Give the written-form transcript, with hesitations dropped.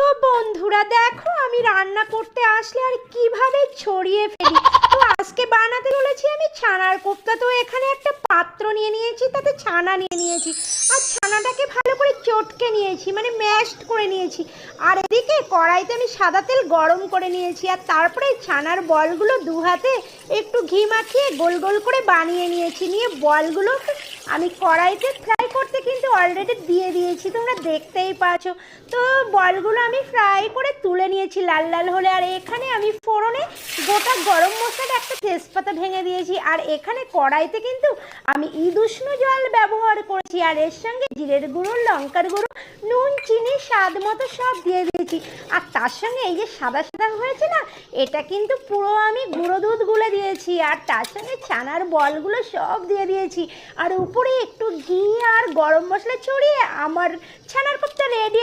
তো বন্ধুরা দেখো আমি রান্না করতে আসলে আর কিভাবে ছড়িয়ে ফেলি। তো আজকে বানাতে বলেছি আমি ছানার কোফতা। তো এখানে একটা পাত্র নিয়ে নিয়েছি, তাতে ছানা নিয়ে নিয়েছি আর ছানাটাকে ভালো করে চটকে নিয়েছি, মানে ম্যাশড করে নিয়েছি। আর এদিকে কড়াইতে আমি সাদা তেল গরম করে নিয়েছি আর তারপরে ছানার বলগুলো দু হাতে একটু ঘি মাখিয়ে গোল গোল করে বানিয়ে নিয়েছি। নিয়ে বলগুলো আমি কড়াইতে ফ্রাই করতে কিন্তু অলরেডি দিয়ে দিয়েছি, তোমরা দেখতেই পাচ্ছ। তো বলগুলো আমি ফ্রাই করে তুলে নিয়েছি লাল লাল হলে। আর এখানে আমি ফোড়নে গোটা গরম মশলাটা একটা তেজপাতা ভেঙে দিয়েছি। আর এখানে কড়াইতে কিন্তু আমি ঈদ উষ্ণ জল ব্যবহার করেছি আর এর সঙ্গে জিরের গুঁড়ো, লঙ্কার গুঁড়ো, নুন, চিনি স্বাদ মতো সব দিয়ে দিয়েছি। আর তার সঙ্গে এই যে সাদা সাদা হয়েছে না, এটা কিন্তু পুরো আমি গুঁড়ো দুধ গুলে দিয়েছি। আর তার সঙ্গে ছানার বলগুলো সব দিয়ে দিয়েছি আর উপরে একটু ঘি আর গরম মশলা ছড়িয়ে আমার ছানার কোফতা রেডি।